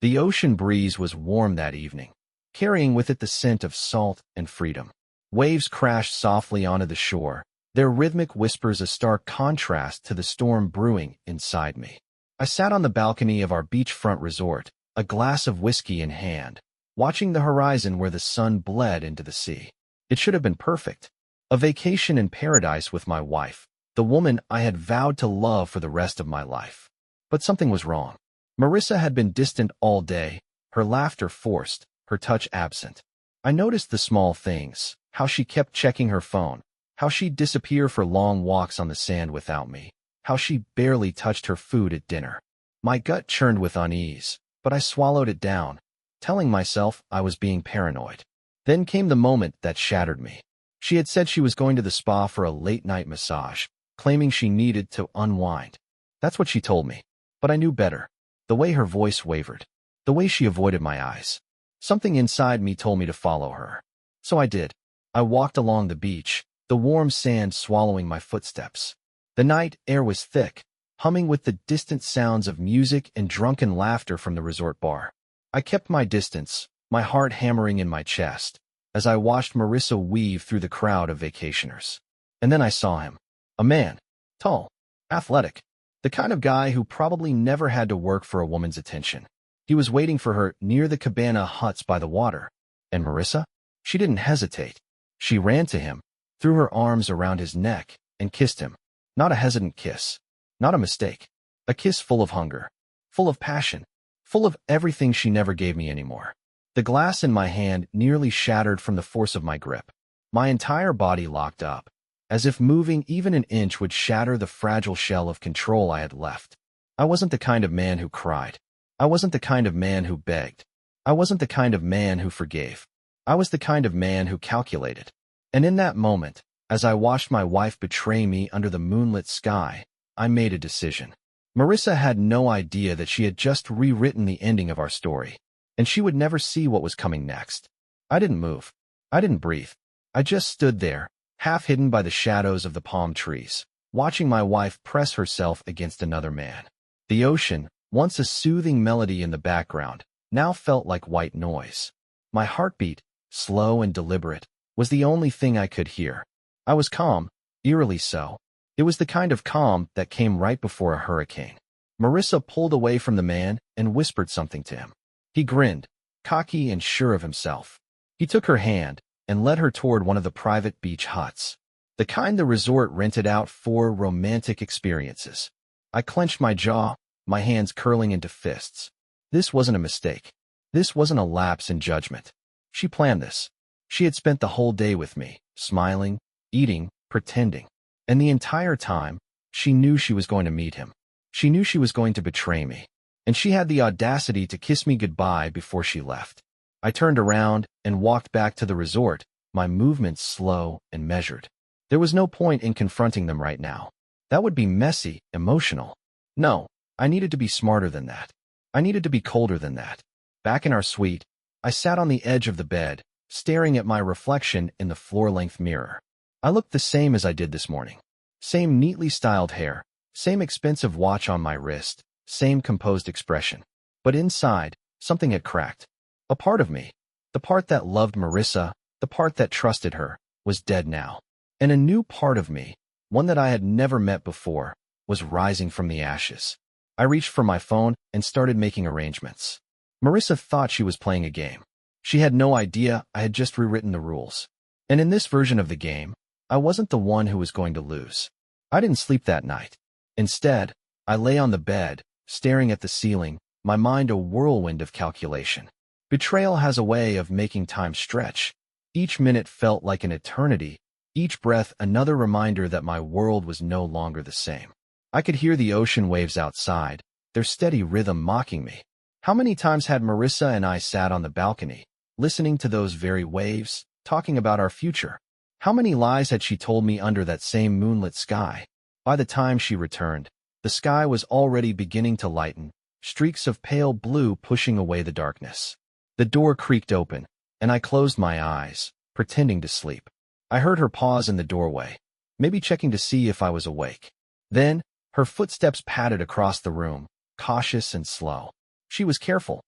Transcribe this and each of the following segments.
The ocean breeze was warm that evening, carrying with it the scent of salt and freedom. Waves crashed softly onto the shore, their rhythmic whispers a stark contrast to the storm brewing inside me. I sat on the balcony of our beachfront resort, a glass of whiskey in hand, watching the horizon where the sun bled into the sea. It should have been perfect. A vacation in paradise with my wife, the woman I had vowed to love for the rest of my life. But something was wrong. Marissa had been distant all day, her laughter forced, her touch absent. I noticed the small things, how she kept checking her phone, how she'd disappear for long walks on the sand without me, how she barely touched her food at dinner. My gut churned with unease, but I swallowed it down, telling myself I was being paranoid. Then came the moment that shattered me. She had said she was going to the spa for a late-night massage, claiming she needed to unwind. That's what she told me. But I knew better. The way her voice wavered, the way she avoided my eyes. Something inside me told me to follow her. So I did. I walked along the beach, the warm sand swallowing my footsteps. The night air was thick, humming with the distant sounds of music and drunken laughter from the resort bar. I kept my distance, my heart hammering in my chest, as I watched Marissa weave through the crowd of vacationers. And then I saw him. A man. Tall. Athletic. The kind of guy who probably never had to work for a woman's attention. He was waiting for her near the cabana huts by the water. And Marissa? She didn't hesitate. She ran to him, threw her arms around his neck, and kissed him. Not a hesitant kiss. Not a mistake. A kiss full of hunger. Full of passion. Full of everything she never gave me anymore. The glass in my hand nearly shattered from the force of my grip. My entire body locked up, as if moving even an inch would shatter the fragile shell of control I had left. I wasn't the kind of man who cried. I wasn't the kind of man who begged. I wasn't the kind of man who forgave. I was the kind of man who calculated. And in that moment, as I watched my wife betray me under the moonlit sky, I made a decision. Marissa had no idea that she had just rewritten the ending of our story, and she would never see what was coming next. I didn't move. I didn't breathe. I just stood there, half hidden by the shadows of the palm trees, watching my wife press herself against another man. The ocean, once a soothing melody in the background, now felt like white noise. My heartbeat, slow and deliberate, was the only thing I could hear. I was calm, eerily so. It was the kind of calm that came right before a hurricane. Marissa pulled away from the man and whispered something to him. He grinned, cocky and sure of himself. He took her hand and led her toward one of the private beach huts, the kind the resort rented out for romantic experiences. I clenched my jaw, my hands curling into fists. This wasn't a mistake. This wasn't a lapse in judgment. She planned this. She had spent the whole day with me, smiling, eating, pretending. And the entire time, she knew she was going to meet him. She knew she was going to betray me. And she had the audacity to kiss me goodbye before she left. I turned around and walked back to the resort, my movements slow and measured. There was no point in confronting them right now. That would be messy, emotional. No, I needed to be smarter than that. I needed to be colder than that. Back in our suite, I sat on the edge of the bed, staring at my reflection in the floor-length mirror. I looked the same as I did this morning. Same neatly styled hair, same expensive watch on my wrist, same composed expression. But inside, something had cracked. A part of me, the part that loved Marissa, the part that trusted her, was dead now. And a new part of me, one that I had never met before, was rising from the ashes. I reached for my phone and started making arrangements. Marissa thought she was playing a game. She had no idea I had just rewritten the rules. And in this version of the game, I wasn't the one who was going to lose. I didn't sleep that night. Instead, I lay on the bed, staring at the ceiling, my mind a whirlwind of calculation. Betrayal has a way of making time stretch. Each minute felt like an eternity, each breath another reminder that my world was no longer the same. I could hear the ocean waves outside, their steady rhythm mocking me. How many times had Marissa and I sat on the balcony, listening to those very waves, talking about our future? How many lies had she told me under that same moonlit sky? By the time she returned, the sky was already beginning to lighten, streaks of pale blue pushing away the darkness. The door creaked open, and I closed my eyes, pretending to sleep. I heard her pause in the doorway, maybe checking to see if I was awake. Then, her footsteps padded across the room, cautious and slow. She was careful.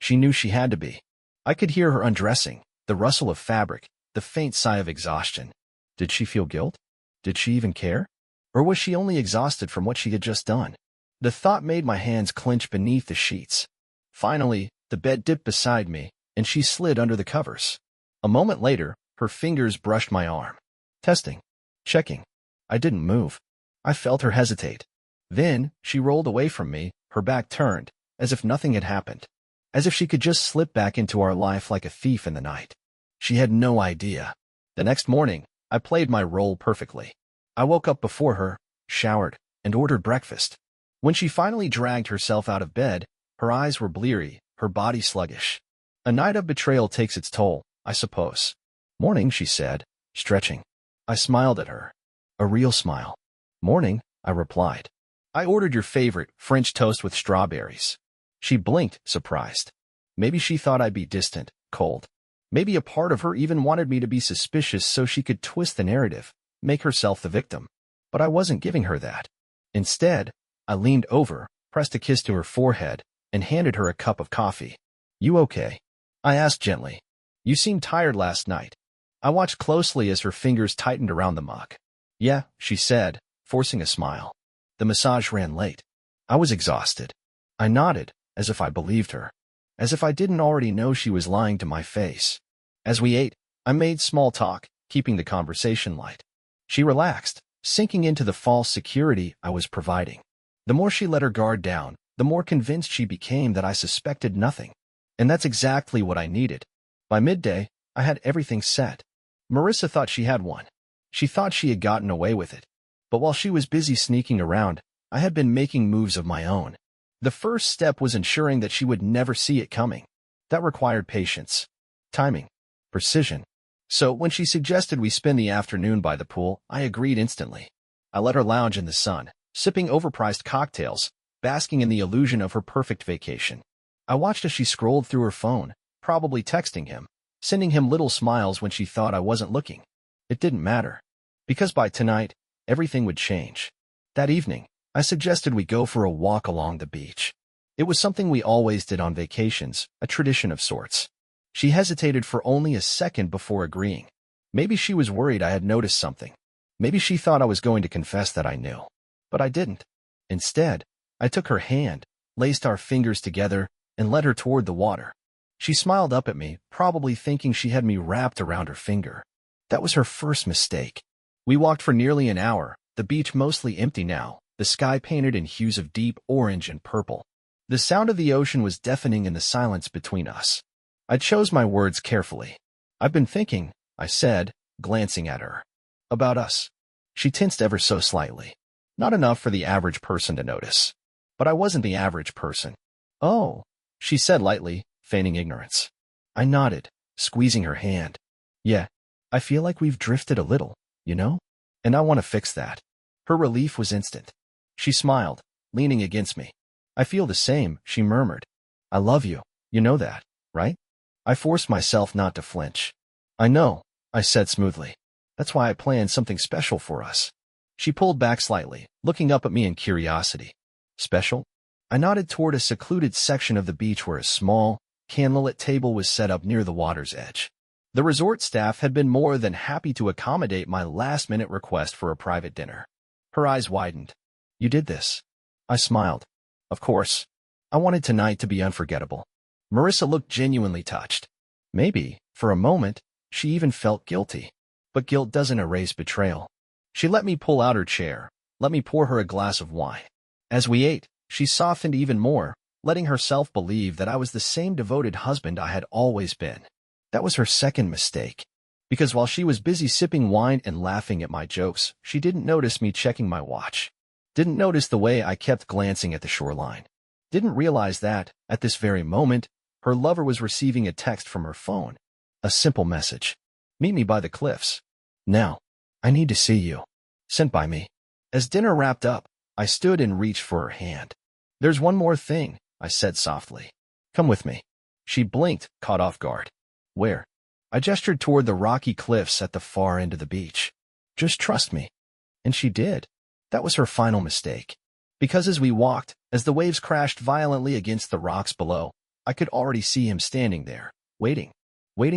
She knew she had to be. I could hear her undressing, the rustle of fabric, the faint sigh of exhaustion. Did she feel guilt? Did she even care? Or was she only exhausted from what she had just done? The thought made my hands clench beneath the sheets. Finally, the bed dipped beside me, and she slid under the covers. A moment later, her fingers brushed my arm. Testing. Checking. I didn't move. I felt her hesitate. Then, she rolled away from me, her back turned, as if nothing had happened. As if she could just slip back into our life like a thief in the night. She had no idea. The next morning, I played my role perfectly. I woke up before her, showered, and ordered breakfast. When she finally dragged herself out of bed, her eyes were bleary, her body sluggish. A night of betrayal takes its toll, I suppose. Morning, she said, stretching. I smiled at her. A real smile. Morning, I replied. I ordered your favorite, French toast with strawberries. She blinked, surprised. Maybe she thought I'd be distant, cold. Maybe a part of her even wanted me to be suspicious so she could twist the narrative, make herself the victim. But I wasn't giving her that. Instead, I leaned over, pressed a kiss to her forehead, and handed her a cup of coffee. You okay? I asked gently. You seemed tired last night. I watched closely as her fingers tightened around the mug. Yeah, she said, forcing a smile. The massage ran late. I was exhausted. I nodded, as if I believed her. As if I didn't already know she was lying to my face. As we ate, I made small talk, keeping the conversation light. She relaxed, sinking into the false security I was providing. The more she let her guard down, the more convinced she became that I suspected nothing. And that's exactly what I needed. By midday, I had everything set. Marissa thought she had one. She thought she had gotten away with it. But while she was busy sneaking around, I had been making moves of my own. The first step was ensuring that she would never see it coming. That required patience, timing, precision. So when she suggested we spend the afternoon by the pool, I agreed instantly. I let her lounge in the sun, sipping overpriced cocktails, basking in the illusion of her perfect vacation. I watched as she scrolled through her phone, probably texting him, sending him little smiles when she thought I wasn't looking. It didn't matter, because by tonight, everything would change. That evening, I suggested we go for a walk along the beach. It was something we always did on vacations, a tradition of sorts. She hesitated for only a second before agreeing. Maybe she was worried I had noticed something. Maybe she thought I was going to confess that I knew. But I didn't. Instead, I took her hand, laced our fingers together, and led her toward the water. She smiled up at me, probably thinking she had me wrapped around her finger. That was her first mistake. We walked for nearly an hour, the beach mostly empty now, the sky painted in hues of deep orange and purple. The sound of the ocean was deafening in the silence between us. I chose my words carefully. I've been thinking, I said, glancing at her. About us. She tensed ever so slightly. Not enough for the average person to notice. But I wasn't the average person. Oh, she said lightly, feigning ignorance. I nodded, squeezing her hand. Yeah, I feel like we've drifted a little, you know? And I want to fix that. Her relief was instant. She smiled, leaning against me. I feel the same, she murmured. I love you, you know that, right? I forced myself not to flinch. I know, I said smoothly. That's why I planned something special for us. She pulled back slightly, looking up at me in curiosity. Special? I nodded toward a secluded section of the beach where a small, candlelit table was set up near the water's edge. The resort staff had been more than happy to accommodate my last-minute request for a private dinner. Her eyes widened. You did this. I smiled. Of course. I wanted tonight to be unforgettable. Marissa looked genuinely touched. Maybe, for a moment, she even felt guilty. But guilt doesn't erase betrayal. She let me pull out her chair, let me pour her a glass of wine. As we ate, she softened even more, letting herself believe that I was the same devoted husband I had always been. That was her second mistake. Because while she was busy sipping wine and laughing at my jokes, she didn't notice me checking my watch. Didn't notice the way I kept glancing at the shoreline. Didn't realize that, at this very moment, her lover was receiving a text from her phone. A simple message. Meet me by the cliffs. Now. I need to see you. Sent by me. As dinner wrapped up, I stood and reached for her hand. There's one more thing, I said softly. Come with me. She blinked, caught off guard. Where? I gestured toward the rocky cliffs at the far end of the beach. Just trust me. And she did. That was her final mistake. Because as we walked, as the waves crashed violently against the rocks below, I could already see him standing there, waiting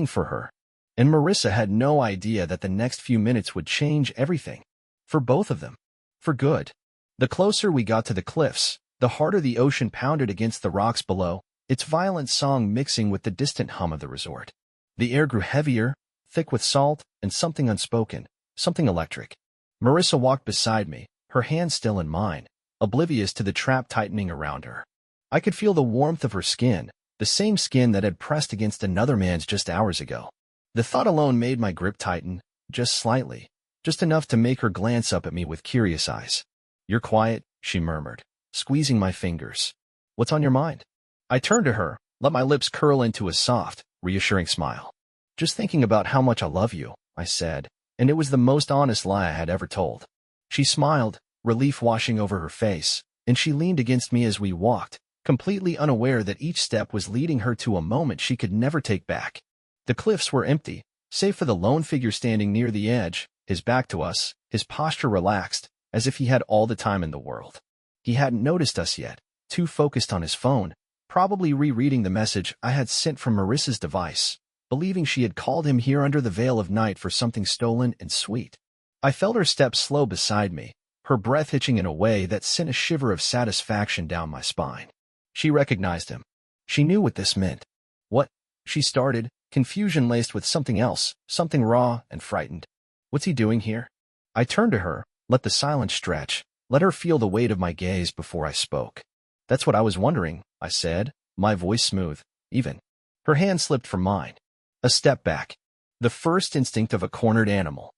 for her. And Marissa had no idea that the next few minutes would change everything. For both of them. For good. The closer we got to the cliffs, the harder the ocean pounded against the rocks below, its violent song mixing with the distant hum of the resort. The air grew heavier, thick with salt, and something unspoken, something electric. Marissa walked beside me, her hand still in mine, oblivious to the trap tightening around her. I could feel the warmth of her skin, the same skin that had pressed against another man's just hours ago. The thought alone made my grip tighten, just slightly, just enough to make her glance up at me with curious eyes. "You're quiet," she murmured, squeezing my fingers. "What's on your mind?" I turned to her, let my lips curl into a soft, reassuring smile. "Just thinking about how much I love you," I said, and it was the most honest lie I had ever told. She smiled, relief washing over her face, and she leaned against me as we walked, completely unaware that each step was leading her to a moment she could never take back. The cliffs were empty, save for the lone figure standing near the edge, his back to us, his posture relaxed, as if he had all the time in the world. He hadn't noticed us yet, too focused on his phone, probably rereading the message I had sent from Marissa's device, believing she had called him here under the veil of night for something stolen and sweet. I felt her steps slow beside me, her breath hitching in a way that sent a shiver of satisfaction down my spine. She recognized him. She knew what this meant. "What?" she started, confusion laced with something else, something raw and frightened. "What's he doing here?" I turned to her, let the silence stretch, let her feel the weight of my gaze before I spoke. "That's what I was wondering," I said, my voice smooth, even. Her hand slipped from mine. A step back. The first instinct of a cornered animal.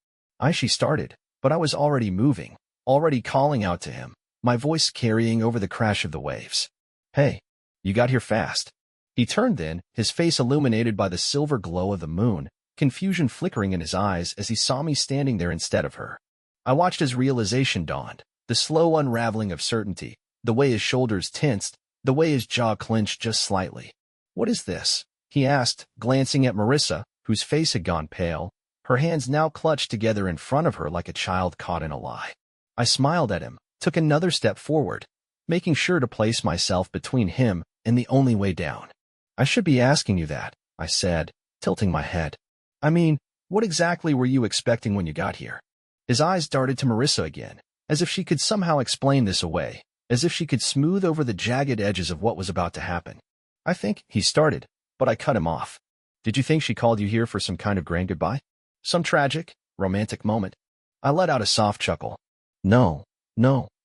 She started, but I was already moving, already calling out to him, my voice carrying over the crash of the waves. "Hey, you got here fast." He turned then, his face illuminated by the silver glow of the moon, confusion flickering in his eyes as he saw me standing there instead of her. I watched as realization dawned, the slow unraveling of certainty, the way his shoulders tensed, the way his jaw clenched just slightly. "What is this?" he asked, glancing at Marissa, whose face had gone pale, her hands now clutched together in front of her like a child caught in a lie. I smiled at him, took another step forward, making sure to place myself between him and the only way down. "I should be asking you that," I said, tilting my head. "I mean, what exactly were you expecting when you got here?" His eyes darted to Marissa again, as if she could somehow explain this away, as if she could smooth over the jagged edges of what was about to happen. "I think," he started, but I cut him off. "Did you think she called you here for some kind of grand goodbye? Some tragic, romantic moment?" I let out a soft chuckle. No,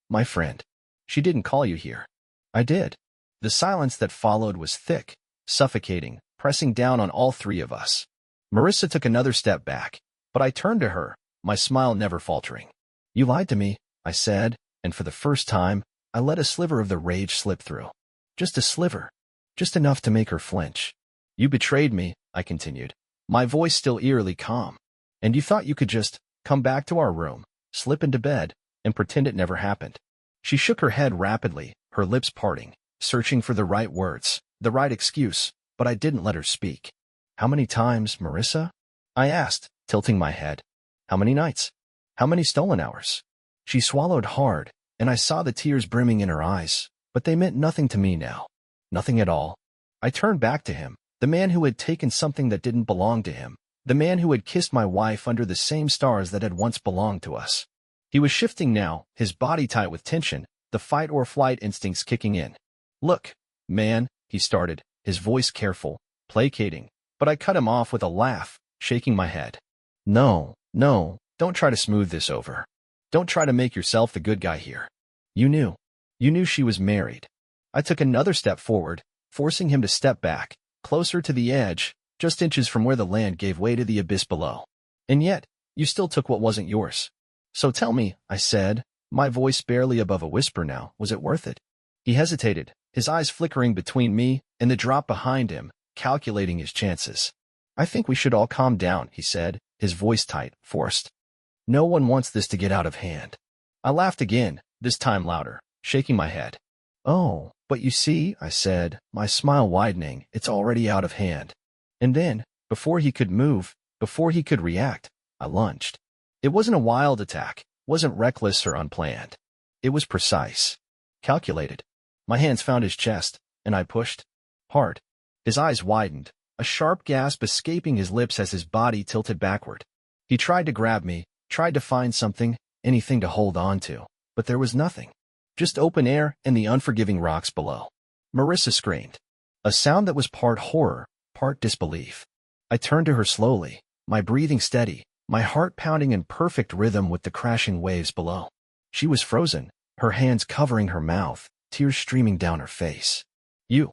my friend. She didn't call you here." "I did." The silence that followed was thick, suffocating, pressing down on all three of us. Marissa took another step back, but I turned to her, my smile never faltering. "You lied to me," I said, and for the first time, I let a sliver of the rage slip through. Just a sliver. Just enough to make her flinch. "You betrayed me," I continued, my voice still eerily calm. "And you thought you could just come back to our room, slip into bed, and pretend it never happened." She shook her head rapidly, her lips parting, searching for the right words, the right excuse, but I didn't let her speak. "How many times, Marissa?" I asked, tilting my head. "How many nights? How many stolen hours?" She swallowed hard, and I saw the tears brimming in her eyes, but they meant nothing to me now. Nothing at all. I turned back to him, the man who had taken something that didn't belong to him, the man who had kissed my wife under the same stars that had once belonged to us. He was shifting now, his body tight with tension, the fight-or-flight instincts kicking in. "Look, man," he started, his voice careful, placating, but I cut him off with a laugh, shaking my head. No, don't try to smooth this over. Don't try to make yourself the good guy here. You knew she was married." I took another step forward, forcing him to step back, closer to the edge, just inches from where the land gave way to the abyss below. "And yet, you still took what wasn't yours. So tell me," I said, my voice barely above a whisper now, "was it worth it?" He hesitated, his eyes flickering between me and the drop behind him, calculating his chances. "I think we should all calm down," he said, his voice tight, forced. "No one wants this to get out of hand." I laughed again, this time louder, shaking my head. "Oh, but you see," I said, my smile widening, "it's already out of hand." And then, before he could move, before he could react, I lunged. It wasn't a wild attack, wasn't reckless or unplanned. It was precise, calculated. My hands found his chest, and I pushed. Hard. His eyes widened, a sharp gasp escaping his lips as his body tilted backward. He tried to grab me, tried to find something, anything to hold on to, but there was nothing. Just open air and the unforgiving rocks below. Marissa screamed, a sound that was part horror, part disbelief. I turned to her slowly, my breathing steady, my heart pounding in perfect rhythm with the crashing waves below. She was frozen, her hands covering her mouth, tears streaming down her face. You,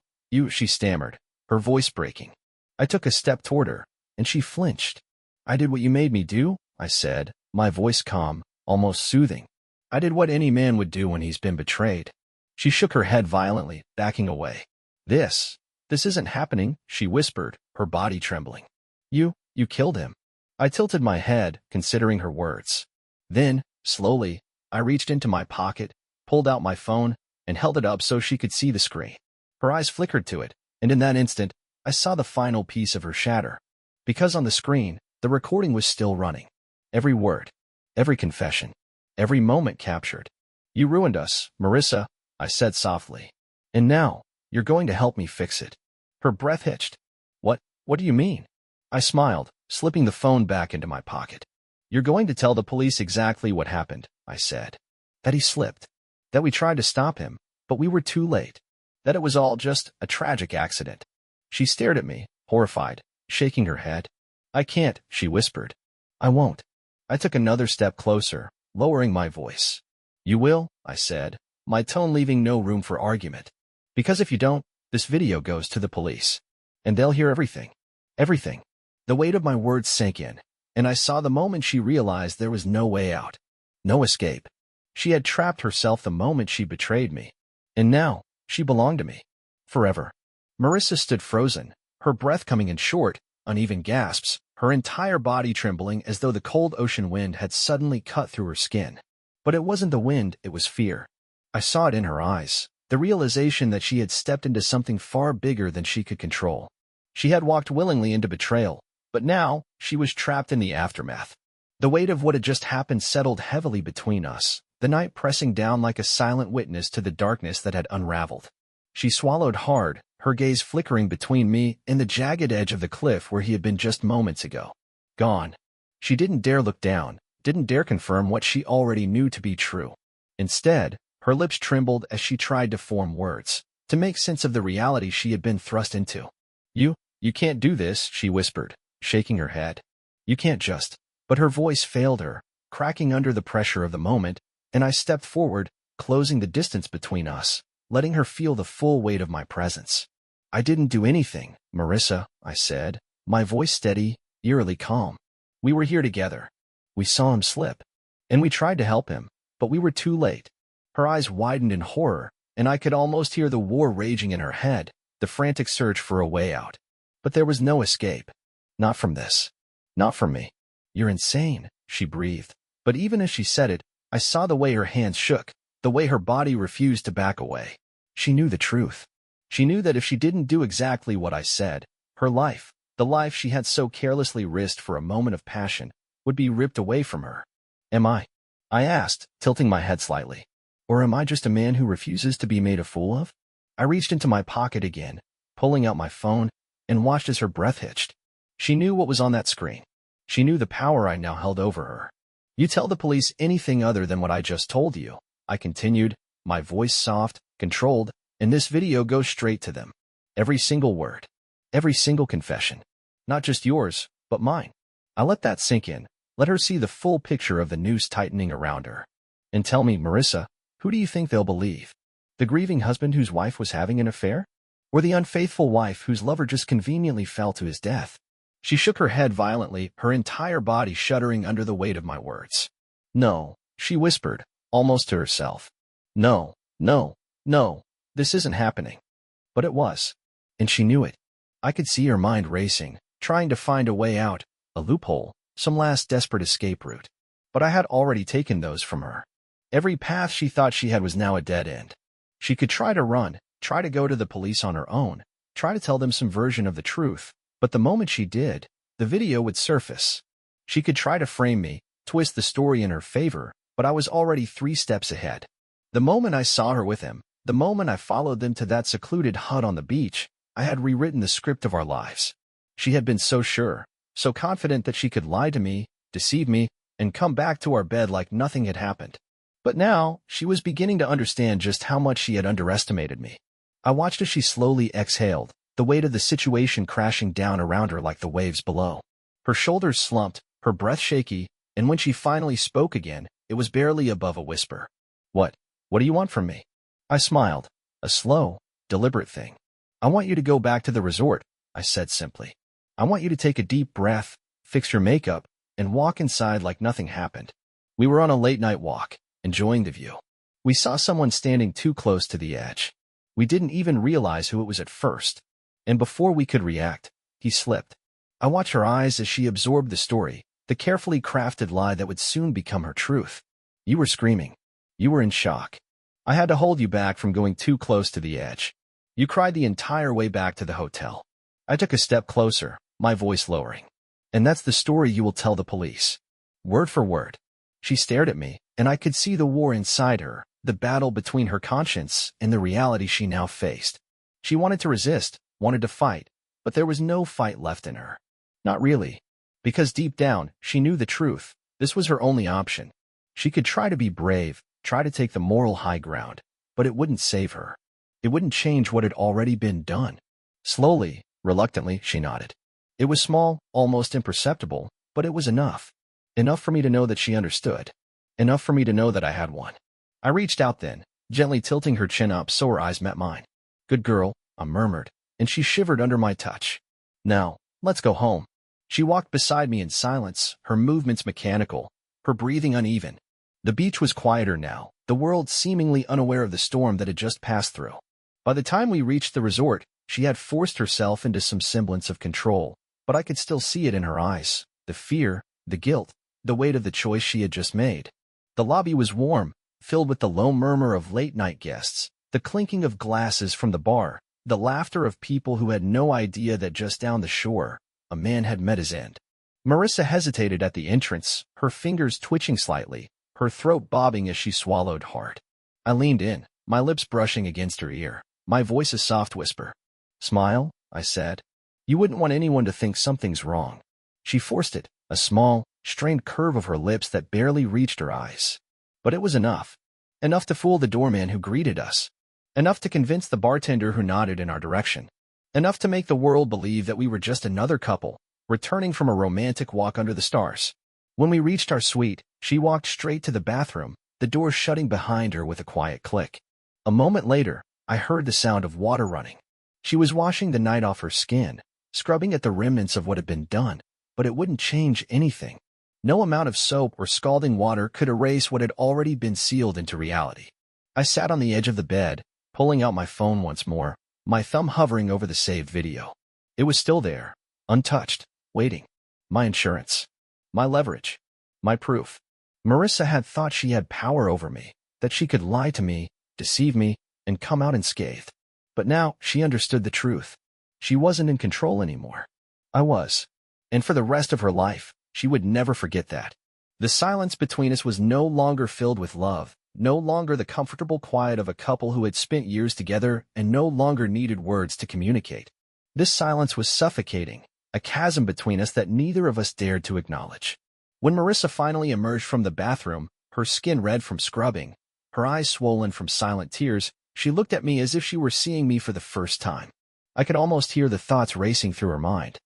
she stammered, her voice breaking. I took a step toward her, and she flinched. I did what you made me do, I said, my voice calm, almost soothing. I did what any man would do when he's been betrayed. She shook her head violently, backing away. This isn't happening, she whispered, her body trembling. You killed him. I tilted my head, considering her words. Then, slowly, I reached into my pocket, pulled out my phone, and held it up so she could see the screen. Her eyes flickered to it, and in that instant, I saw the final piece of her shatter. Because on the screen, the recording was still running. Every word, every confession, every moment captured. You ruined us, Marissa, I said softly. And now, you're going to help me fix it. Her breath hitched. What do you mean? I smiled, slipping the phone back into my pocket. You're going to tell the police exactly what happened, I said. That he slipped. That we tried to stop him, but we were too late. That it was all just a tragic accident. She stared at me, horrified, shaking her head. I can't, she whispered. I won't. I took another step closer, lowering my voice. You will, I said, my tone leaving no room for argument. Because if you don't, this video goes to the police. And they'll hear everything. Everything. The weight of my words sank in, and I saw the moment she realized there was no way out. No escape. She had trapped herself the moment she betrayed me. And now, she belonged to me. Forever. Marissa stood frozen, her breath coming in short, uneven gasps, her entire body trembling as though the cold ocean wind had suddenly cut through her skin. But it wasn't the wind, it was fear. I saw it in her eyes, the realization that she had stepped into something far bigger than she could control. She had walked willingly into betrayal, but now she was trapped in the aftermath. The weight of what had just happened settled heavily between us, the night pressing down like a silent witness to the darkness that had unraveled. She swallowed hard, her gaze flickering between me and the jagged edge of the cliff where he had been just moments ago. Gone. She didn't dare look down, didn't dare confirm what she already knew to be true. Instead, her lips trembled as she tried to form words, to make sense of the reality she had been thrust into. You can't do this, she whispered, shaking her head. You can't just. But her voice failed her, cracking under the pressure of the moment, and I stepped forward, closing the distance between us, letting her feel the full weight of my presence. I didn't do anything, Marissa, I said, my voice steady, eerily calm. We were here together. We saw him slip. And we tried to help him, but we were too late. Her eyes widened in horror, and I could almost hear the war raging in her head, the frantic search for a way out. But there was no escape. Not from this. Not from me. You're insane, she breathed. But even as she said it, I saw the way her hands shook, the way her body refused to back away. She knew the truth. She knew that if she didn't do exactly what I said, her life, the life she had so carelessly risked for a moment of passion, would be ripped away from her. Am I asked, tilting my head slightly. Or am I just a man who refuses to be made a fool of? I reached into my pocket again, pulling out my phone, and watched as her breath hitched. She knew what was on that screen. She knew the power I now held over her. You tell the police anything other than what I just told you, I continued, my voice soft, controlled, and this video goes straight to them. Every single word. Every single confession. Not just yours, but mine. I let that sink in, let her see the full picture of the noose tightening around her. And tell me, Marissa, who do you think they'll believe? The grieving husband whose wife was having an affair? Or the unfaithful wife whose lover just conveniently fell to his death? She shook her head violently, her entire body shuddering under the weight of my words. No, she whispered, almost to herself. No, this isn't happening. But it was. And she knew it. I could see her mind racing, trying to find a way out, a loophole, some last desperate escape route. But I had already taken those from her. Every path she thought she had was now a dead end. She could try to run, try to go to the police on her own, try to tell them some version of the truth, but the moment she did, the video would surface. She could try to frame me, twist the story in her favor, but I was already 3 steps ahead. The moment I saw her with him, the moment I followed them to that secluded hut on the beach, I had rewritten the script of our lives. She had been so sure, so confident that she could lie to me, deceive me, and come back to our bed like nothing had happened. But now, she was beginning to understand just how much she had underestimated me. I watched as she slowly exhaled, the weight of the situation crashing down around her like the waves below. Her shoulders slumped, her breath shaky, and when she finally spoke again, it was barely above a whisper. What do you want from me? I smiled, a slow, deliberate thing. I want you to go back to the resort, I said simply. I want you to take a deep breath, fix your makeup, and walk inside like nothing happened. We were on a late-night walk, enjoying the view. We saw someone standing too close to the edge. We didn't even realize who it was at first. And before we could react, he slipped. I watched her eyes as she absorbed the story, the carefully crafted lie that would soon become her truth. You were screaming. You were in shock. I had to hold you back from going too close to the edge. You cried the entire way back to the hotel. I took a step closer, my voice lowering. And that's the story you will tell the police. Word for word. She stared at me, and I could see the war inside her, the battle between her conscience and the reality she now faced. She wanted to resist, wanted to fight, but there was no fight left in her. Not really. Because deep down, she knew the truth. This was her only option. She could try to be brave, try to take the moral high ground, but it wouldn't save her. It wouldn't change what had already been done. Slowly, reluctantly, she nodded. It was small, almost imperceptible, but it was enough. Enough for me to know that she understood. Enough for me to know that I had won. I reached out then, gently tilting her chin up so her eyes met mine. Good girl, I murmured, and she shivered under my touch. Now, let's go home. She walked beside me in silence, her movements mechanical, her breathing uneven. The beach was quieter now, the world seemingly unaware of the storm that had just passed through. By the time we reached the resort, she had forced herself into some semblance of control, but I could still see it in her eyes, the fear, the guilt, the weight of the choice she had just made. The lobby was warm, filled with the low murmur of late-night guests, the clinking of glasses from the bar, the laughter of people who had no idea that just down the shore, a man had met his end. Marissa hesitated at the entrance, her fingers twitching slightly, her throat bobbing as she swallowed hard. I leaned in, my lips brushing against her ear, my voice a soft whisper. Smile, I said. You wouldn't want anyone to think something's wrong. She forced it, a small, strained curve of her lips that barely reached her eyes. But it was enough. Enough to fool the doorman who greeted us. Enough to convince the bartender who nodded in our direction. Enough to make the world believe that we were just another couple, returning from a romantic walk under the stars. When we reached our suite, she walked straight to the bathroom, the door shutting behind her with a quiet click. A moment later, I heard the sound of water running. She was washing the night off her skin, scrubbing at the remnants of what had been done, but it wouldn't change anything. No amount of soap or scalding water could erase what had already been sealed into reality. I sat on the edge of the bed, pulling out my phone once more, my thumb hovering over the saved video. It was still there, untouched, waiting. My insurance. My leverage. My proof. Marissa had thought she had power over me, that she could lie to me, deceive me, and come out unscathed. But now she understood the truth. She wasn't in control anymore. I was. And for the rest of her life, she would never forget that. The silence between us was no longer filled with love, no longer the comfortable quiet of a couple who had spent years together and no longer needed words to communicate. This silence was suffocating, a chasm between us that neither of us dared to acknowledge. When Marissa finally emerged from the bathroom, her skin red from scrubbing, her eyes swollen from silent tears, she looked at me as if she were seeing me for the first time. I could almost hear the thoughts racing through her mind.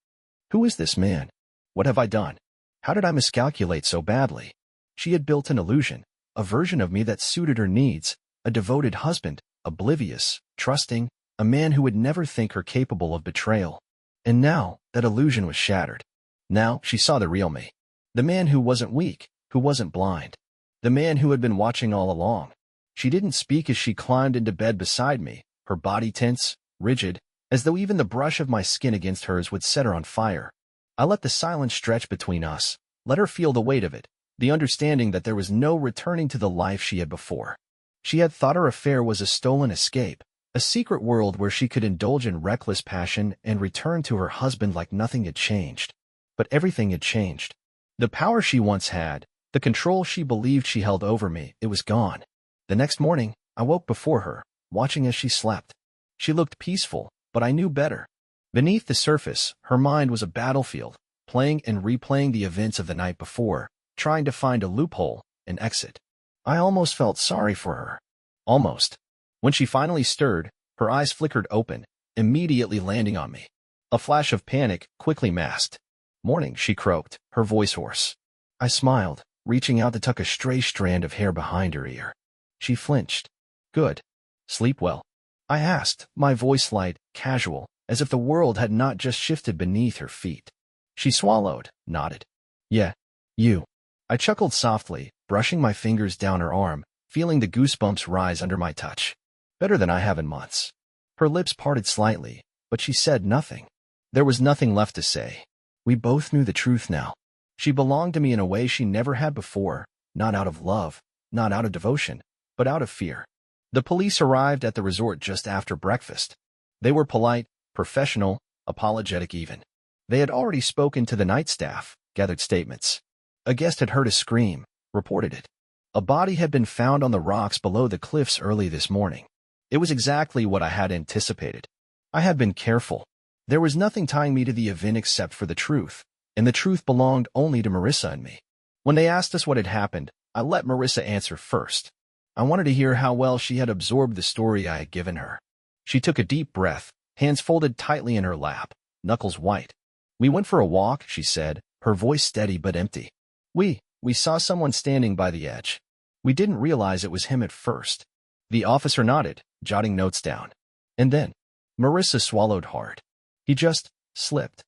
Who is this man? What have I done? How did I miscalculate so badly? She had built an illusion, a version of me that suited her needs, a devoted husband, oblivious, trusting, a man who would never think her capable of betrayal. And now, that illusion was shattered. Now, she saw the real me. The man who wasn't weak, who wasn't blind. The man who had been watching all along. She didn't speak as she climbed into bed beside me, her body tense, rigid, as though even the brush of my skin against hers would set her on fire. I let the silence stretch between us, let her feel the weight of it, the understanding that there was no returning to the life she had before. She had thought her affair was a stolen escape, a secret world where she could indulge in reckless passion and return to her husband like nothing had changed. But everything had changed. The power she once had, the control she believed she held over me, it was gone. The next morning, I woke before her, watching as she slept. She looked peaceful, but I knew better. Beneath the surface, her mind was a battlefield, playing and replaying the events of the night before, trying to find a loophole, an exit. I almost felt sorry for her. Almost. When she finally stirred, her eyes flickered open, immediately landing on me. A flash of panic quickly masked. "Morning," she croaked, her voice hoarse. I smiled, reaching out to tuck a stray strand of hair behind her ear. She flinched. "Good. Sleep well?" I asked, my voice light, casual, as if the world had not just shifted beneath her feet. She swallowed, nodded. "Yeah, you." I chuckled softly, brushing my fingers down her arm, feeling the goosebumps rise under my touch. "Better than I have in months." Her lips parted slightly, but she said nothing. There was nothing left to say. We both knew the truth now. She belonged to me in a way she never had before, not out of love, not out of devotion, but out of fear. The police arrived at the resort just after breakfast. They were polite, professional, apologetic even. They had already spoken to the night staff, gathered statements. A guest had heard a scream, reported it. A body had been found on the rocks below the cliffs early this morning. It was exactly what I had anticipated. I had been careful. There was nothing tying me to the event except for the truth, and the truth belonged only to Marissa and me. When they asked us what had happened, I let Marissa answer first. I wanted to hear how well she had absorbed the story I had given her. She took a deep breath, hands folded tightly in her lap, knuckles white. "We went for a walk," she said, her voice steady but empty. We saw someone standing by the edge. We didn't realize it was him at first." The officer nodded, jotting notes down. "And then?" Marissa swallowed hard. "He just slipped."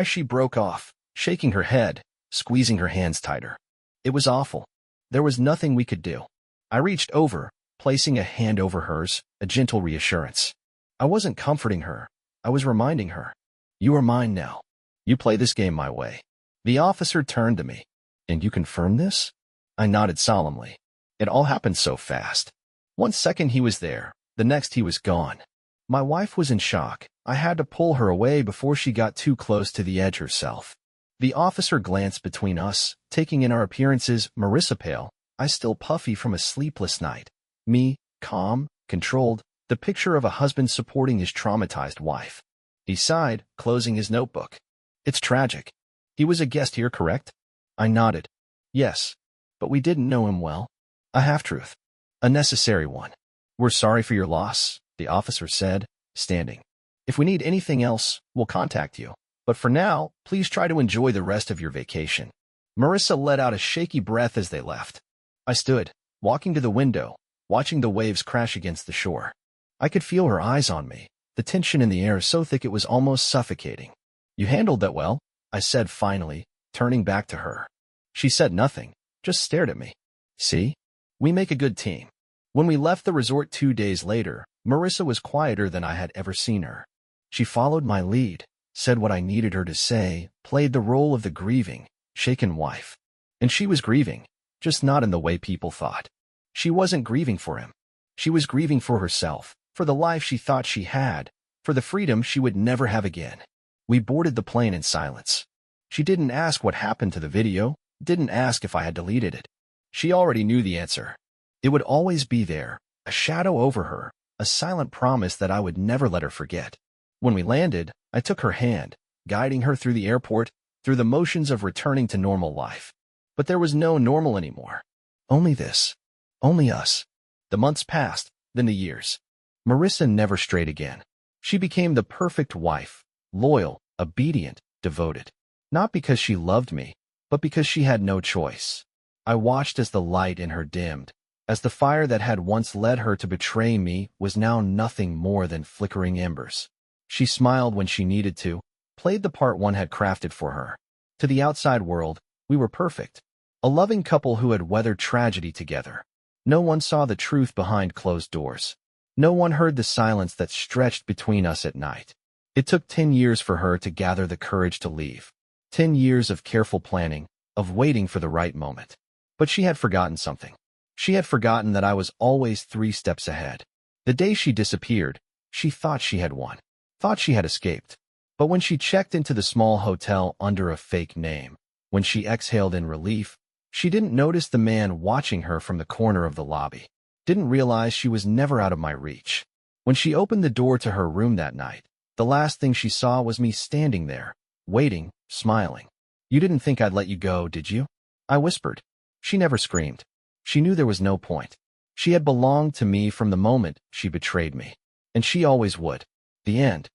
She broke off, shaking her head, squeezing her hands tighter. It was awful. There was nothing we could do. I reached over, placing a hand over hers, a gentle reassurance. I wasn't comforting her. I was reminding her. "You are mine now. You play this game my way." The officer turned to me. "And you confirm this?" I nodded solemnly. It all happened so fast. One second he was there, the next he was gone. My wife was in shock. I had to pull her away before she got too close to the edge herself. The officer glanced between us, taking in our appearances, Marissa pale, I still puffy from a sleepless night. Me, calm, controlled, the picture of a husband supporting his traumatized wife. He sighed, closing his notebook. "It's tragic. He was a guest here, correct?" I nodded. "Yes, but we didn't know him well." A half-truth. A necessary one. "We're sorry for your loss," the officer said, standing. "If we need anything else, we'll contact you. But for now, please try to enjoy the rest of your vacation." Marissa let out a shaky breath as they left. I stood, walking to the window, watching the waves crash against the shore. I could feel her eyes on me, the tension in the air so thick it was almost suffocating. "You handled that well," I said finally, turning back to her. She said nothing, just stared at me. "See? We make a good team." When we left the resort 2 days later, Marissa was quieter than I had ever seen her. She followed my lead, said what I needed her to say, played the role of the grieving, shaken wife. And she was grieving, just not in the way people thought. She wasn't grieving for him. She was grieving for herself, for the life she thought she had, for the freedom she would never have again. We boarded the plane in silence. She didn't ask what happened to the video, didn't ask if I had deleted it. She already knew the answer. It would always be there, a shadow over her, a silent promise that I would never let her forget. When we landed, I took her hand, guiding her through the airport, through the motions of returning to normal life. But there was no normal anymore. Only this. Only us. The months passed, then the years. Marissa never strayed again. She became the perfect wife, loyal, obedient, devoted. Not because she loved me, but because she had no choice. I watched as the light in her dimmed, as the fire that had once led her to betray me was now nothing more than flickering embers. She smiled when she needed to, played the part one had crafted for her. To the outside world, we were perfect. A loving couple who had weathered tragedy together. No one saw the truth behind closed doors. No one heard the silence that stretched between us at night. It took 10 years for her to gather the courage to leave. 10 years of careful planning, of waiting for the right moment. But she had forgotten something. She had forgotten that I was always 3 steps ahead. The day she disappeared, she thought she had won, thought she had escaped. But when she checked into the small hotel under a fake name, when she exhaled in relief, she didn't notice the man watching her from the corner of the lobby, didn't realize she was never out of my reach. When she opened the door to her room that night, The last thing she saw was me standing there, waiting, smiling. "You didn't think I'd let you go, did you?" I whispered. She never screamed. She knew there was no point. She had belonged to me from the moment she betrayed me. And she always would. The end.